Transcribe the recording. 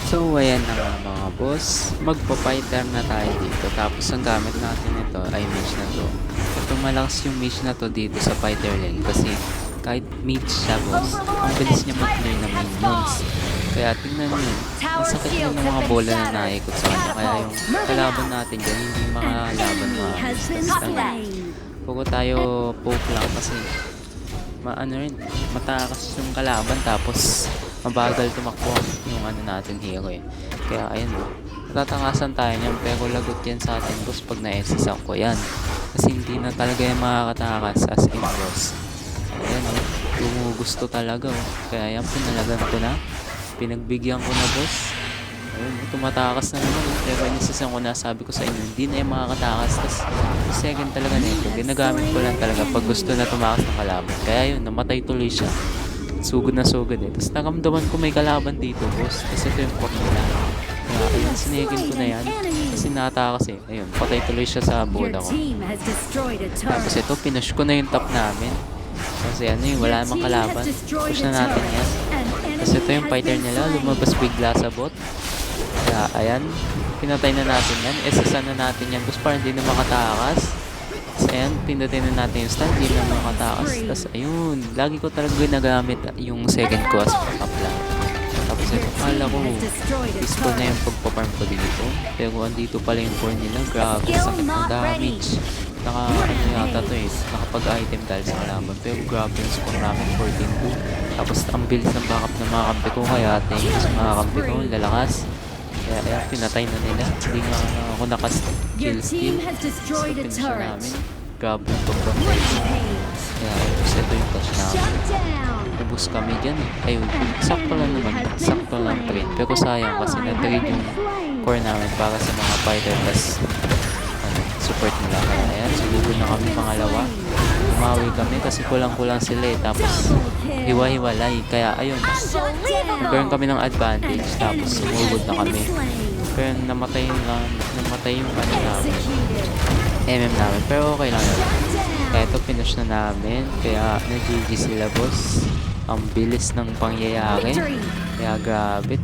So ayan na nga mga boss, magpa-fighter na tayo dito. Tapos ang gamit natin ito ay mage na to. Ito malakas yung mage na to dito sa fighter lane kasi kahit mage siya boss, ang bilis niya mag-clear ng minions. Kaya tingnan nyo, ang sakit na ng mga bola na naikot sa kanya. Kaya yung kalaban natin dyan, hindi makalaban mga Pugo tayo poke lang kasi matakas yung kalaban tapos mabagal tumakbo yung natin hero eh. Kaya ayun tatakasan tayo niyan pero lagot yan sa atin boss pag na-SSang ko yan. Kasi hindi na talaga yung makakatakas as in boss. Ayan gusto talaga Kaya yan pinalagan ko na. Pinagbigyan ko na boss. Ayun, tumatakas na naman. Pero inisasang ko na, sabi ko sa inyo, hindi na yung makakatakas. Tapos, second talaga na ito. Ginagamit ko lang talaga pag gusto na tumakas ng kalaban. Kaya yun, namatay tuloy siya. Sugod na sugod eh. Tapos, nakamdaman ko may kalaban dito, boss. Kasi ito yung formula. Kaya, ayun, sinigin ko na yan. Kasi natakas eh. Ayun, patay tuloy siya sa bola ko. Tapos ito, pinush ko na yung top namin. Kasi wala namang kalaban. Push na natin yan. Kasi ito yung fighter nila, lumabas bigla sa bot. Kaya ayan, pinatay na natin yan. SSan na natin yan. Tapos parang hindi na makatakas. Tapos ayan, pinatay na natin yung stand, hindi na makatakas. Tapos ayun, lagi ko talaga ginagamit yung second ko as backup lang. Tapos ito, kala ko peaceful na yung pagpaparm ko dito. Pero andito pala yung core nila. Grabe, sakit ng damage. Yata to nakapag-item dahil sa kalaban. Pero grabe yung score namin, 14-2. Tapos ang bilis ng backup ng mga kampi ko. Kaya thank you sa mga kampi ko, lalakas. Kaya ayan, pinatay na nila. Hindi nga ako nakas-kill steal. So pinsya namin. Grabe yung pag-fight. Kaya ito yung touch namin. Ubus kami dyan eh. Ayun, sakto lang naman. Sakto lang trade. Pero sayang kasi na-trade yung core namin para sa mga fighter. Tapos support nila. Kaya ayan, sugod na kami pangalawa. Umawi kami kasi kulang-kulang sila eh. Tapos hiwa-hiwalay. Kaya ayun, nagkaroon kami ng advantage. Tapos sumugod na kami. Pero namatay yung namin. MM namin. Pero okay lang yun. Kaya ito pinush na namin. Kaya nag-GG sila boss. Ang bilis ng pangyayari. Kaya grabe